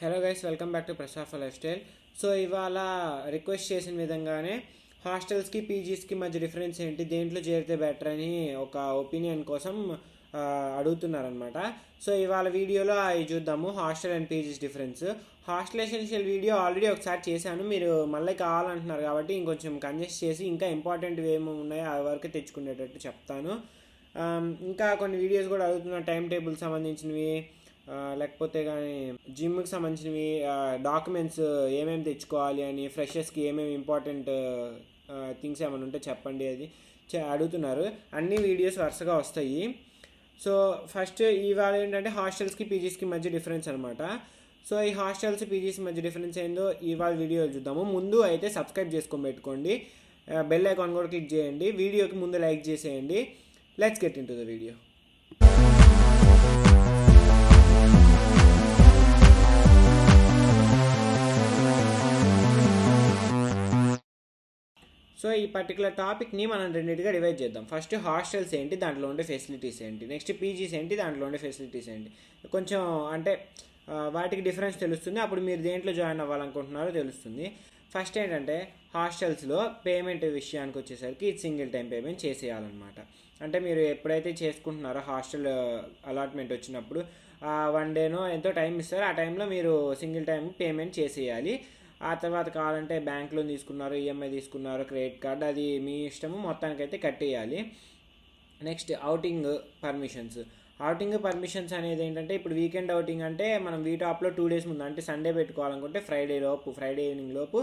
Hello guys, welcome back to ప్రసాఫ్ lifestyle. So ఇవాళ request చేసిన విధంగానే హాస్టల్స్కి పీజీస్కి మధ్య డిఫరెన్స్ ఏంటి, దేంట్లో చేరితే బెటర్ అని ఒక ఒపీనియన్ కోసం అడుగుతున్నారనమాట. సో ఇవాళ వీడియోలో అవి చూద్దాము, hostel and PGs difference. Hostel essential video already ఒకసారి చేశాను, మీరు మళ్ళీ కావాలంటున్నారు కాబట్టి ఇంకొంచెం కంజెస్ట్ చేసి ఇంకా ఇంపార్టెంట్వి ఏమేమి ఉన్నాయో అవి వరకు తెచ్చుకునేటట్టు చెప్తాను. ఇంకా కొన్ని వీడియోస్ కూడా అడుగుతున్న టైం టేబుల్ సంబంధించినవి, లేకపోతే కానీ జిమ్కి సంబంధించినవి, డాక్యుమెంట్స్ ఏమేమి తెచ్చుకోవాలి అని, ఫ్రెషర్స్కి ఏమేమి ఇంపార్టెంట్ థింగ్స్ ఏమైనా ఉంటే చెప్పండి అది అడుగుతున్నారు. అన్ని వీడియోస్ వరుసగా వస్తాయి. సో ఫస్ట్ ఇవాళ ఏంటంటే హాస్టల్స్కి పీజీస్కి మధ్య డిఫరెన్స్ అనమాట. సో ఈ హాస్టల్స్ పీజీస్ మధ్య డిఫరెన్స్ ఏందో ఇవాళ వీడియోలు చూద్దాము. ముందు అయితే సబ్స్క్రైబ్ చేసుకొని పెట్టుకోండి, బెల్ ఐకాన్ కూడా క్లిక్ చేయండి, వీడియోకి ముందు లైక్ చేసేయండి. Let's get in to the video. So ఈ పర్టికులర్ టాపిక్ని మనం రెండింటిగా డివైడ్ చేద్దాం. ఫస్ట్ హాస్టల్స్ ఏంటి, దాంట్లో ఉండే ఫెసిలిటీస్ ఏంటి. నెక్స్ట్ పీజీస్ ఏంటి, దాంట్లో ఉండే ఫెసిలిటీస్ ఏంటి. కొంచెం అంటే వాటికి డిఫరెన్స్ తెలుస్తుంది, అప్పుడు మీరు దేంట్లో జాయిన్ అవ్వాలనుకుంటున్నారో తెలుస్తుంది. ఫస్ట్ ఏంటంటే హాస్టల్స్లో పేమెంట్ విషయానికి వచ్చేసరికి ఇది సింగిల్ టైం పేమెంట్ చేసేయాలన్నమాట. అంటే మీరు ఎప్పుడైతే చేసుకుంటున్నారో హాస్టల్ అలాట్మెంట్ వచ్చినప్పుడు 1 డేనో ఎంతో టైం ఇస్తారు, ఆ టైంలో మీరు సింగిల్ టైం పేమెంట్ చేసేయాలి. ఆ తర్వాత కావాలంటే బ్యాంక్ లోన్ తీసుకున్నారు, ఈఎంఐ తీసుకున్నారు, క్రెడిట్ కార్డ్, అది మీ ఇష్టము, మొత్తానికైతే కట్టేయాలి. నెక్స్ట్ అవుటింగ్ పర్మిషన్స్ అనేది ఏంటంటే, ఇప్పుడు వీకెండ్ అవుటింగ్ అంటే మనం వీటాప్లో 2 days ముందు అంటే సండే పెట్టుకోవాలనుకుంటే ఫ్రైడే ఈవినింగ్ లోపు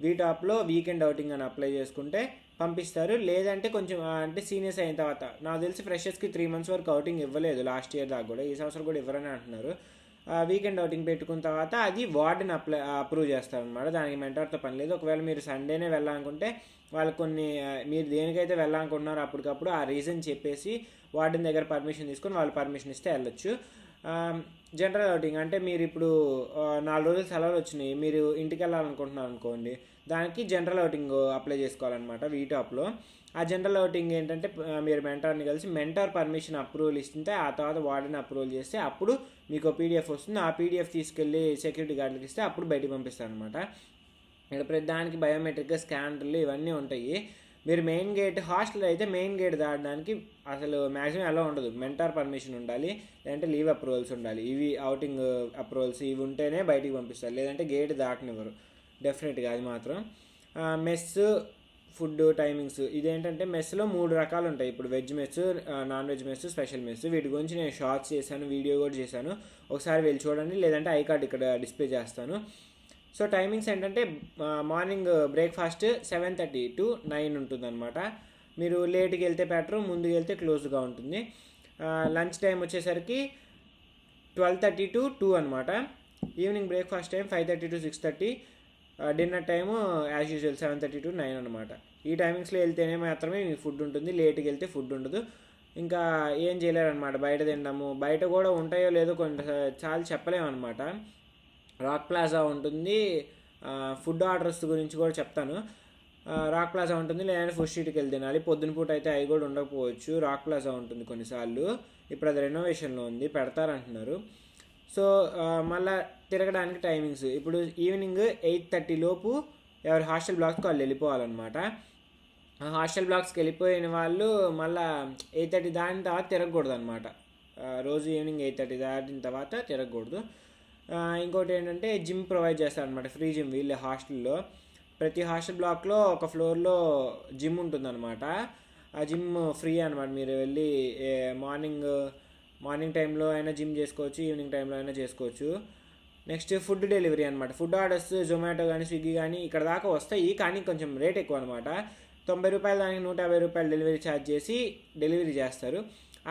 వీటాప్లో వీకెండ్ అవుటింగ్ అని అప్లై చేసుకుంటే పంపిస్తారు. లేదంటే కొంచెం అంటే సీనియర్స్ అయిన తర్వాత, నాకు తెలిసి ఫ్రెషర్స్కి 3 months వరకు అవుటింగ్ ఇవ్వలేదు లాస్ట్ ఇయర్ దాకా కూడా, ఈ సంవత్సరం కూడా ఇవ్వరని అంటున్నారు. వీకెండ్ అవుటింగ్ పెట్టుకున్న తర్వాత అది వార్డెన్ అప్రూవ్ చేస్తారనమాట. దానికి మెంటర్తో పని లేదు. ఒకవేళ మీరు సండేనే వెళ్ళాలనుకుంటే వాళ్ళు కొన్ని మీరు దేనికైతే వెళ్ళాలనుకుంటున్నారో అప్పటికప్పుడు ఆ రీజన్ చెప్పేసి వార్డెన్ దగ్గర పర్మిషన్ తీసుకొని వాళ్ళు పర్మిషన్ ఇస్తే వెళ్ళొచ్చు. జనరల్ అవుటింగ్ అంటే మీరు ఇప్పుడు 4 రోజులు సెలవులు వచ్చినాయి, మీరు ఇంటికి వెళ్ళాలనుకుంటున్నారు అనుకోండి, దానికి జనరల్ అవుటింగ్ అప్లై చేసుకోవాలన్నమాట వీటాప్లో. ఆ జనరల్ అవుటింగ్ ఏంటంటే మీరు మెంటార్ని కలిసి మెంటార్ పర్మిషన్ అప్రూవల్ ఇస్తుంటే ఆ తర్వాత వార్డెన్ అప్రూవల్ చేస్తే అప్పుడు మీకు పీడిఎఫ్ వస్తుంది. ఆ పీడిఎఫ్ తీసుకెళ్ళి సెక్యూరిటీ గార్డులకు ఇస్తే అప్పుడు బయటికి పంపిస్తారు అనమాట. ఇక్కడ ప్రతి దానికి బయోమెట్రిక్గా స్కానర్లు ఇవన్నీ ఉంటాయి. మీరు మెయిన్ గేట్ హాస్టల్ అయితే మెయిన్ గేట్ దాటడానికి అసలు మ్యాక్సిమం ఎలా ఉండదు, మెంటార్ పర్మిషన్ ఉండాలి, లేదంటే లీవ్ అప్రూవల్స్ ఉండాలి. ఇవి అవుటింగ్ అప్రూవల్స్ ఇవి ఉంటేనే బయటికి పంపిస్తారు, లేదంటే గేట్ దాటనివ్వరు డెఫినెట్గా. అది మాత్రం మెస్ ఫుడ్ టైమింగ్స్ ఇదేంటంటే మెస్లో 3 రకాలు ఉంటాయి. ఇప్పుడు veg mess, non veg mess, special mess. వీటి గురించి నేను షార్ట్స్ చేశాను, వీడియో కూడా చేశాను, ఒకసారి వెళ్ళి చూడండి, లేదంటే ఐకార్డ్ ఇక్కడ డిస్ప్లే చేస్తాను. సో టైమింగ్స్ ఏంటంటే మార్నింగ్ బ్రేక్ఫాస్ట్ 7:30 to 9 ఉంటుంది అనమాట. మీరు లేట్కి వెళ్తే బెటర్, ముందుకు వెళ్తే క్లోజ్గా ఉంటుంది. లంచ్ టైం వచ్చేసరికి 12:30 to 2 అనమాట. Evening breakfast time 5:30 to 6:30. Dinner time as usual 7:30 to 9 అనమాట. ఈ టైమింగ్స్లో వెళ్తేనే మాత్రమే మీకు ఫుడ్ ఉంటుంది, లేట్కి వెళ్తే ఫుడ్ ఉండదు. ఇంకా ఏం చేయలేరనమాట, బయట తినడము. బయట కూడా ఉంటాయో లేదో చాలా చెప్పలేము అనమాట. రాక్ ప్లాజా ఉంటుంది, ఫుడ్ ఆర్డర్స్ గురించి కూడా చెప్తాను. రాక్ ప్లాజా ఉంటుంది, లేదంటే ఫుడ్ స్ట్రీట్కి వెళ్ళి తినాలి. పొద్దున పూట అయితే అవి కూడా ఉండకపోవచ్చు. రాక్ ప్లాజా ఉంటుంది కొన్నిసార్లు, ఇప్పుడు అది రెనోవేషన్లో ఉంది, పెడతారంటున్నారు. సో మళ్ళీ తిరగడానికి టైమింగ్స్, ఇప్పుడు ఈవినింగ్ 8:30 లోపు ఎవరి హాస్టల్ బ్లాక్స్కి వాళ్ళు వెళ్ళిపోవాలన్నమాట. హాస్టల్ బ్లాక్స్కి వెళ్ళిపోయిన వాళ్ళు మళ్ళీ 8:30 దాటిన తర్వాత తిరగకూడదు అనమాట. రోజు ఈవినింగ్ 8:30 దాటిన తర్వాత తిరగకూడదు. ఇంకోటి ఏంటంటే జిమ్ ప్రొవైడ్ చేస్తారనమాట, ఫ్రీ జిమ్ వీళ్ళే హాస్టల్లో. ప్రతి హాస్టల్ బ్లాక్లో ఒక ఫ్లోర్లో జిమ్ ఉంటుందన్నమాట. ఆ జిమ్ ఫ్రీ అనమాట. మీరు వెళ్ళి మార్నింగ్ టైంలో అయినా జిమ్ చేసుకోవచ్చు, ఈవినింగ్ టైంలో అయినా చేసుకోవచ్చు. నెక్స్ట్ ఫుడ్ డెలివరీ అనమాట. ఫుడ్ ఆర్డర్స్ జొమాటో కానీ స్విగ్గీ కానీ ఇక్కడ దాకా వస్తాయి, కానీ కొంచెం రేట్ ఎక్కువ అనమాట. 90 రూపాయలు దానికి 150 రూపాయలు డెలివరీ ఛార్జ్ చేసి డెలివరీ చేస్తారు.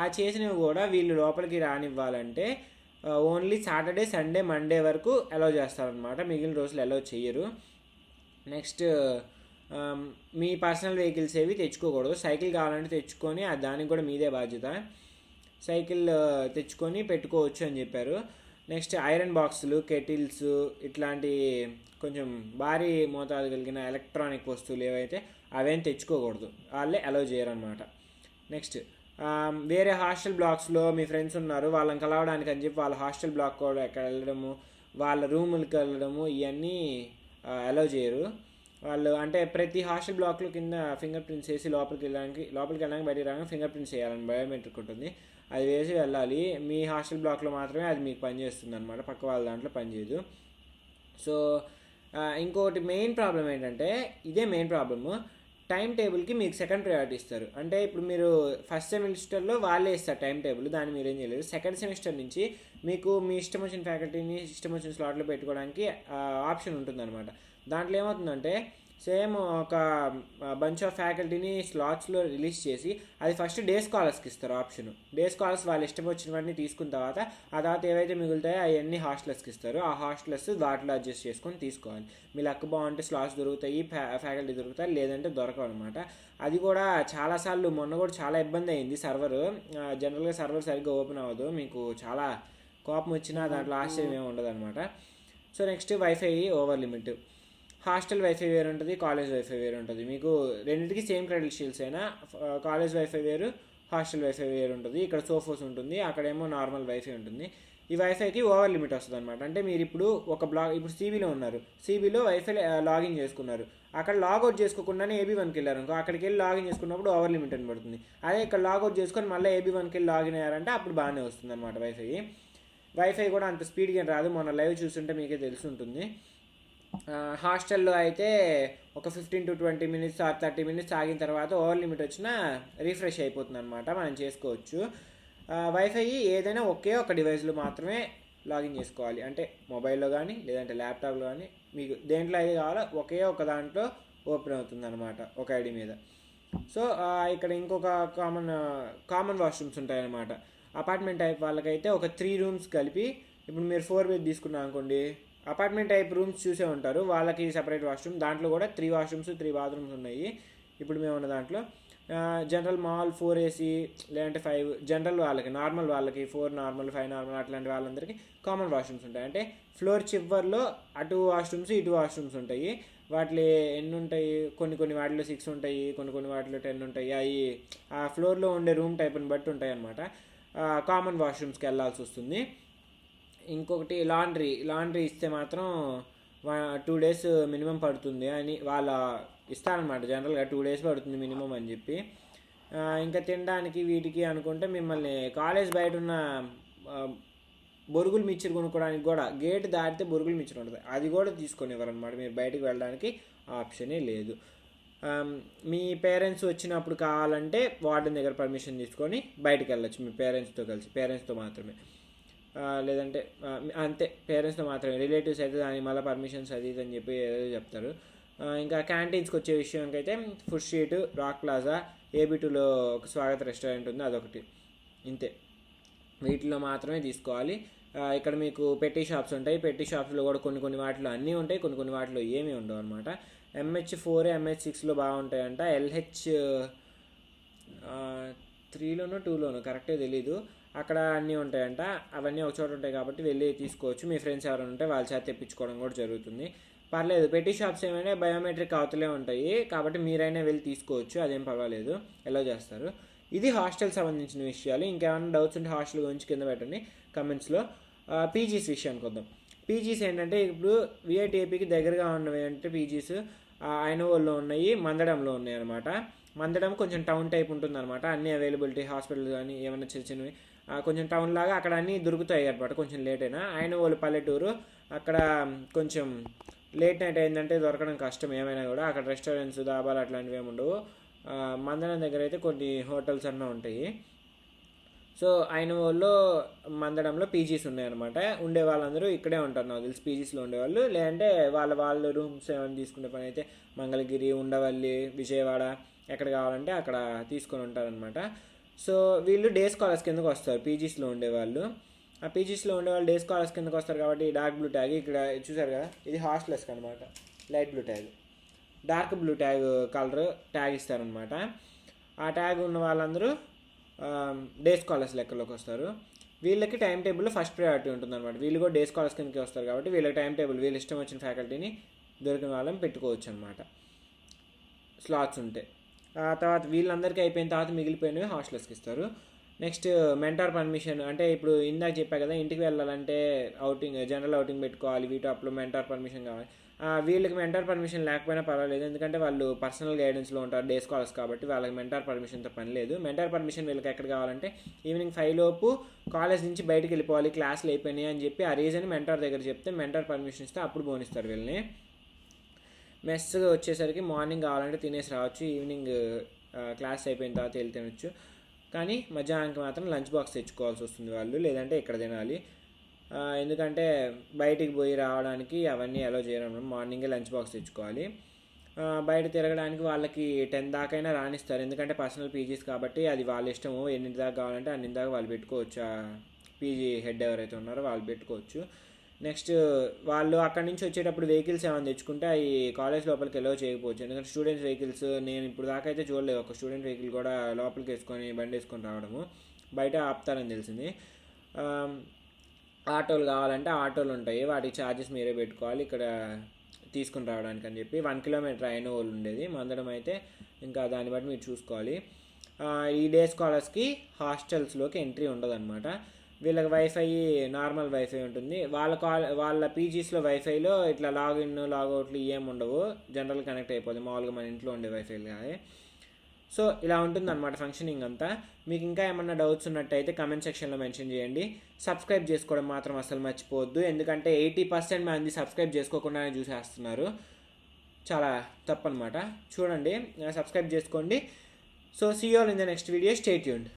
ఆ చేసినవి కూడా వీళ్ళు లోపలికి రానివ్వాలంటే ఓన్లీ సాటర్డే, సండే, మండే వరకు అలౌ చేస్తారనమాట, మిగిలిన రోజులు అలౌ చేయరు. నెక్స్ట్ మీ పర్సనల్ వెహికల్స్ ఏవి తెచ్చుకోకూడదు. సైకిల్ కావాలంటే తెచ్చుకొని దానికి కూడా మీదే బాధ్యత. సైకిల్ తెచ్చుకొని పెట్టుకోవచ్చు అని చెప్పారు. నెక్స్ట్ ఐరన్ బాక్సులు, కెటిల్స్, ఇట్లాంటి కొంచెం భారీ మోతాదు కలిగిన ఎలక్ట్రానిక్ వస్తువులు ఏవైతే అవేం తెచ్చుకోకూడదు, వాళ్ళే అలౌ చేయరనమాట. నెక్స్ట్ వేరే హాస్టల్ బ్లాక్స్లో మీ ఫ్రెండ్స్ ఉన్నారు, వాళ్ళని కలవడానికి అని చెప్పి వాళ్ళ హాస్టల్ బ్లాక్ కూడా ఎక్కడ వెళ్ళడము, వాళ్ళ రూములకి వెళ్ళడము ఇవన్నీ అలౌ చేయరు వాళ్ళు. అంటే ప్రతి హాస్టల్ బ్లాక్లో కింద ఫింగర్ ప్రింట్స్ వేసి లోపలికి వెళ్ళడానికి బయటికి రాగానే ఫింగర్ ప్రింట్స్ వేయాలని బయోమెట్రిక్ ఉంటుంది. అది వేసి వెళ్ళాలి. మీ హాస్టల్ బ్లాక్లో మాత్రమే అది మీకు పనిచేస్తుంది అనమాట, పక్క వాళ్ళ దాంట్లో పనిచేయదు. సో ఇంకోటి మెయిన్ ప్రాబ్లం ఏంటంటే, ఇదే మెయిన్ ప్రాబ్లము, టైం టేబుల్కి మీకు సెకండ్ ప్రయారిటీ ఇస్తారు. అంటే ఇప్పుడు మీరు ఫస్ట్ సెమిస్టర్లో వాళ్ళే ఇస్తారు టైం టేబుల్, దాన్ని మీరేం చేయలేరు. సెకండ్ సెమిస్టర్ నుంచి మీకు మీ ఇష్టం వచ్చిన ఫ్యాకల్టీని ఇష్టం వచ్చిన స్లాట్లో పెట్టుకోవడానికి ఆప్షన్ ఉంటుందన్నమాట. దాంట్లో ఏమవుతుందంటే, సేమ్ ఒక బంచ్ ఆఫ్ ఫ్యాకల్టీని స్లాట్స్లో రిలీజ్ చేసి అది ఫస్ట్ డే స్కాలర్స్కి ఇస్తారు ఆప్షన్. డే స్కాలర్స్ వాళ్ళు ఇష్టం వచ్చినవన్నీ తీసుకున్న తర్వాత ఆ తర్వాత ఏవైతే మిగులుతాయో అవన్నీ హాస్టలర్స్కి ఇస్తారు. ఆ హాస్టలర్స్ వాటిలో అడ్జస్ట్ చేసుకొని తీసుకోవాలి. మీ లక్ బాగుంటే స్లాట్స్ దొరుకుతాయి, ఫ్యాకల్టీ దొరుకుతాయి, లేదంటే దొరకవు అనమాట. అది కూడా చాలాసార్లు, మొన్న కూడా చాలా ఇబ్బంది అయింది. జనరల్గా సర్వర్ సరిగ్గా ఓపెన్ అవ్వదు, మీకు చాలా కోపం వచ్చినా దాంట్లో ఆశ్చర్యం ఏమి ఉండదు అనమాట. So next wifi over limit. Hostel wifi వేరు ఉంటుంది, కాలేజ్ వైఫై వేరు ఉంటుంది. మీకు రెండింటికి సేమ్ క్రెడెన్షియల్స్ అయినా కాలేజ్ వైఫై వేరు, హాస్టల్ వైఫై వేరు ఉంటుంది. ఇక్కడ సోఫోస్ ఉంటుంది, అక్కడేమో నార్మల్ వైఫై ఉంటుంది. ఈ వైఫైకి ఓవర్ లిమిట్ వస్తుంది అనమాట. అంటే మీరు ఇప్పుడు ఇప్పుడు సిబీలో ఉన్నారు, సిబీలో వైఫై లాగిన్ చేసుకున్నారు, అక్కడ లాగౌట్ చేసుకోకుండానే AB1కి వెళ్ళారు అనుకో, అక్కడికి వెళ్ళి లాగిన్ చేసుకున్నప్పుడు ఓవర్ లిమిట్ అని పడుతుంది. అదే ఇక్కడ లాగౌట్ చేసుకొని మళ్ళీ AB1కి వెళ్ళి లాగిన్ అయ్యారంటే అప్పుడు బాగానే వస్తుంది అనమాట వైఫై కూడా అంత స్పీడ్గా రాదు. మొన్న లైవ్ చూస్తుంటే మీకే తెలిసి ఉంటుంది. హాస్టల్లో అయితే ఒక 15 to 20 minutes ఆర్ 30 minutes ఆగిన తర్వాత ఓవర్ లిమిట్ వచ్చినా రిఫ్రెష్ అయిపోతుంది అనమాట, మనం చేసుకోవచ్చు. వైఫై ఏదైనా ఒకే ఒక డివైస్లో మాత్రమే లాగిన్ చేసుకోవాలి. అంటే మొబైల్లో కానీ లేదంటే ల్యాప్టాప్లో కానీ మీకు దేంట్లో అయితే కావాలో ఒకే ఒక దాంట్లో ఓపెన్ అవుతుంది అనమాట, ఒక ఐడి మీద. సో ఇక్కడ ఇంకొక కామన్ వాష్రూమ్స్ ఉంటాయన్నమాట. అపార్ట్మెంట్ టైప్ వాళ్ళకైతే ఒక 3 rooms కలిపి, ఇప్పుడు మీరు 4 bed తీసుకున్నాం అనుకోండి, అపార్ట్మెంట్ టైప్ రూమ్స్ చూసే ఉంటారు, వాళ్ళకి సపరేట్ వాష్రూమ్. దాంట్లో కూడా 3 washrooms 3 bathrooms ఉన్నాయి ఇప్పుడు మేము ఉన్న దాంట్లో. జనరల్ మాల్ 4 AC లేదంటే 5 జనరల్ వాళ్ళకి, నార్మల్ వాళ్ళకి 4 నార్మల్ 5 నార్మల్ అట్లాంటి వాళ్ళందరికీ కామన్ వాష్రూమ్స్ ఉంటాయి. అంటే ఫ్లోర్ చివర్లో అటు వాష్రూమ్స్ ఇటు వాష్రూమ్స్ ఉంటాయి. వాటిలో ఎన్ని ఉంటాయి, కొన్ని వాటిలో 6 ఉంటాయి, కొన్ని వాటిలో 10 ఉంటాయి. అవి ఆ ఫ్లోర్లో ఉండే రూమ్ టైప్ని బట్టి ఉంటాయి అన్నమాట. కామన్ వాష్రూమ్స్కి వెళ్ళాల్సి వస్తుంది. ఇంకొకటి లాండ్రీ ఇస్తే మాత్రం 2 days మినిమం పడుతుంది అని వాళ్ళ ఇస్తారనమాట. జనరల్గా 2 days పడుతుంది మినిమం అని చెప్పి. ఇంకా తినడానికి వీటికి అనుకుంటే మిమ్మల్ని కాలేజ్ బయట ఉన్న బొరుగులు మిక్చర్ కొనుక్కోవడానికి కూడా గేట్ దాటితే బొరుగులు మిక్చర్ ఉంటుంది, అది కూడా తీసుకొనివ్వరనమాట. మీరు బయటకు వెళ్ళడానికి ఆప్షనే లేదు. మీ పేరెంట్స్ వచ్చినప్పుడు కావాలంటే వార్డెన్ దగ్గర పర్మిషన్ తీసుకొని బయటకు వెళ్ళచ్చు మీ పేరెంట్స్తో మాత్రమే. లేదంటే అంతే, పేరెంట్స్తో మాత్రమే. రిలేటివ్స్ అయితే దాని మళ్ళీ పర్మిషన్స్ అది ఇది అని చెప్పి ఏదో చెప్తారు. ఇంకా క్యాంటీన్స్కి వచ్చే విషయానికి అయితే ఫుడ్ స్ట్రీట్, రాక్ ప్లాజా, AB2లో ఒక స్వాగత రెస్టారెంట్ ఉంది, అదొకటి. ఇంతే, వీటిలో మాత్రమే తీసుకోవాలి. ఇక్కడ మీకు పెట్టి షాప్స్ ఉంటాయి. పెట్టి షాప్స్లో కూడా కొన్ని వాటిలో అన్నీ ఉంటాయి, కొన్ని వాటిలో ఏమీ ఉండవు అనమాట. MH4 MH6లో బాగుంటాయంట. LH3లోనో 2లోనో కరెక్ట్గా తెలీదు, అక్కడ అన్నీ ఉంటాయంట. అవన్నీ ఒక చోట ఉంటాయి కాబట్టి వెళ్ళి తీసుకోవచ్చు. మీ ఫ్రెండ్స్ ఎవరైనా ఉంటే వాళ్ళ చేత తెప్పించుకోవడం కూడా జరుగుతుంది, పర్లేదు. పెట్టి షాప్స్ ఏమైనా బయోమెట్రిక్ అవతలే ఉంటాయి కాబట్టి మీరైనా వెళ్ళి తీసుకోవచ్చు, అదేం పర్వాలేదు, ఎలా చేస్తారు. ఇది హాస్టల్ సంబంధించిన విషయాలు. ఇంకేమైనా డౌట్స్ ఉంటే హాస్టల్ గురించి కింద పెట్టండి కమెంట్స్లో. పీజీస్ విషయానికి వద్దాం. పీజీస్ ఏంటంటే, ఇప్పుడు VITAPకి దగ్గరగా ఉన్నవి అంటే పీజీస్ ఐనవోల్లో ఉన్నాయి, మందడంలో ఉన్నాయి అనమాట. మందడం కొంచెం టౌన్ టైప్ ఉంటుంది అనమాట. అన్ని అవైలబిలిటీ హాస్పిటల్ కానీ ఏమైనా చిన్నవి కొంచెం టౌన్ లాగా అక్కడ అన్నీ దొరుకుతాయి అనమాట. కొంచెం లేట్ అయినా. ఐనవోలు పల్లెటూరు, అక్కడ కొంచెం లేట్ నైట్ అయిందంటే దొరకడం కష్టం ఏమైనా కూడా. అక్కడ రెస్టారెంట్స్, దాబాలు అట్లాంటివి ఏమి ఉండవు. మందడం దగ్గర అయితే కొన్ని హోటల్స్ అన్నీ ఉంటాయి. సో ఐనవోల్లో మందడంలో పీజీస్ ఉన్నాయన్నమాట. ఉండే వాళ్ళందరూ ఇక్కడే ఉంటారు నాకు తెలిసి, పీజీస్లో ఉండేవాళ్ళు. లేదంటే వాళ్ళ రూమ్స్ ఏమైనా తీసుకునే పని అయితే మంగళగిరి, ఉండవల్లి, విజయవాడ ఎక్కడ కావాలంటే అక్కడ తీసుకొని ఉంటారనమాట. సో వీళ్ళు డే స్కాలర్స్ కిందకు వస్తారు పీజీస్లో ఉండేవాళ్ళు. ఆ పీజీస్లో ఉండేవాళ్ళు డే స్కాలర్స్ కిందకు వస్తారు కాబట్టి డార్క్ బ్లూ ట్యాగ్ ఇక్కడ చూసారు కదా, ఇది హాస్టలర్స్కి అనమాట. Light blue tag, dark blue colour tag ఇస్తారనమాట. ఆ ట్యాగ్ ఉన్న వాళ్ళందరూ డే స్కాలర్స్ లెక్కలోకి వస్తారు. వీళ్ళకి టైం టేబుల్లో ఫస్ట్ ప్రయారిటీ ఉంటుంది అనమాట. వీళ్ళు కూడా డే స్కాలర్స్ కిందకి వస్తారు కాబట్టి వీళ్ళకి టైం టేబుల్, వీళ్ళు ఇష్టం వచ్చిన ఫ్యాకల్టీని దొరికిన వాళ్ళని పెట్టుకోవచ్చు అనమాట, స్లాట్స్ ఉంటే. ఆ తర్వాత వీళ్ళందరికీ అయిపోయిన తర్వాత మిగిలిపోయినవి హాస్టలర్స్కి ఇస్తారు. నెక్స్ట్ మెంటార్ పర్మిషన్, అంటే ఇప్పుడు ఇందాక చెప్పా కదా, ఇంటికి వెళ్ళాలంటే అవుటింగ్ జనరల్ అవుటింగ్ పెట్టుకోవాలి, వీటాప్లో మెంటార్ పర్మిషన్ కావాలి. వీళ్ళకి మెంటార్ పర్మిషన్ లేకపోయినా పర్వాలేదు, ఎందుకంటే వాళ్ళు పర్సనల్ గైడెన్స్లో ఉంటారు, డే స్కాలర్స్ కాబట్టి వాళ్ళకి మెంటార్ పర్మిషన్తో పని లేదు. మెంటార్ పర్మిషన్ వీళ్ళకి ఎక్కడ కావాలంటే ఈవినింగ్ 5 లోపు కాలేజ్ నుంచి బయటికి వెళ్ళిపోవాలి, క్లాసులు అయిపోయినాయి అని చెప్పి ఆ రీజన్ మెంటార్ దగ్గర చెప్తే మెంటార్ పర్మిషన్ ఇస్తే అప్పుడు బోనిస్తారు వీళ్ళని. మెస్ వచ్చేసరికి మార్నింగ్ కావాలంటే తినేసి రావచ్చు, ఈవినింగ్ క్లాస్ అయిపోయిన తర్వాత వెళ్ళి తినొచ్చు. కానీ మధ్యాహ్నానికి మాత్రం లంచ్ బాక్స్ తెచ్చుకోవాల్సి వస్తుంది వాళ్ళు, లేదంటే ఇక్కడ తినాలి. ఎందుకంటే బయటికి పోయి రావడానికి అవన్నీ అలో చేయడం, మార్నింగే లంచ్ బాక్స్ తెచ్చుకోవాలి. బయట తిరగడానికి వాళ్ళకి 10 దాకైనా రాణిస్తారు, ఎందుకంటే పర్సనల్ పీజీస్ కాబట్టి అది వాళ్ళ ఇష్టము, ఎన్నింటి దాకా కావాలంటే అన్నింటి దాకా వాళ్ళు పెట్టుకోవచ్చు. పీజీ హెడ్ ఎవరైతే ఉన్నారో వాళ్ళు పెట్టుకోవచ్చు. నెక్స్ట్ వాళ్ళు అక్కడి నుంచి వచ్చేటప్పుడు వెహికల్స్ ఏమైనా తెచ్చుకుంటే అవి కాలేజ్ లోపలికి ఎలో చేయకపోవచ్చు, ఎందుకంటే స్టూడెంట్స్ వెహికల్స్ నేను ఇప్పుడు దాకా అయితే చూడలేదు ఒక స్టూడెంట్ వెహికల్ కూడా లోపలికి వేసుకొని బండి వేసుకొని రావడము, బయట ఆపుతారని తెలిసింది. ఆటోలు కావాలంటే ఆటోలు ఉంటాయి, వాటికి ఛార్జెస్ మీరే పెట్టుకోవాలి ఇక్కడ తీసుకుని రావడానికి అని చెప్పి. 1 కిలోమీటర్ అయిన వాళ్ళు ఉండేది, మందడం అయితే ఇంకా దాన్ని బట్టి మీరు చూసుకోవాలి. ఈ డే స్కాలర్స్కి హాస్టల్స్లోకి ఎంట్రీ ఉండదు అనమాట. వీళ్ళకి వైఫై నార్మల్ వైఫై ఉంటుంది, వాళ్ళ పీజీస్లో వైఫైలో ఇట్లా లాగిన్ లాగౌట్లు ఏమి ఉండవు, జనరల్ కనెక్ట్ అయిపోతుంది మామూలుగా మన ఇంట్లో ఉండే వైఫైలు కాదు. సో ఇలా ఉంటుంది అనమాట ఫంక్షనింగ్ అంతా. మీకు ఇంకా ఏమన్నా డౌట్స్ ఉన్నట్టయితే కమెంట్ సెక్షన్లో మెన్షన్ చేయండి. సబ్స్క్రైబ్ చేసుకోవడం మాత్రం అసలు మర్చిపోవద్దు, ఎందుకంటే 80% మంది సబ్స్క్రైబ్ చేసుకోకుండానే చూసేస్తున్నారు, చాలా తప్పనమాట. చూడండి, సబ్స్క్రైబ్ చేసుకోండి. So see you all in the next video, stay tuned.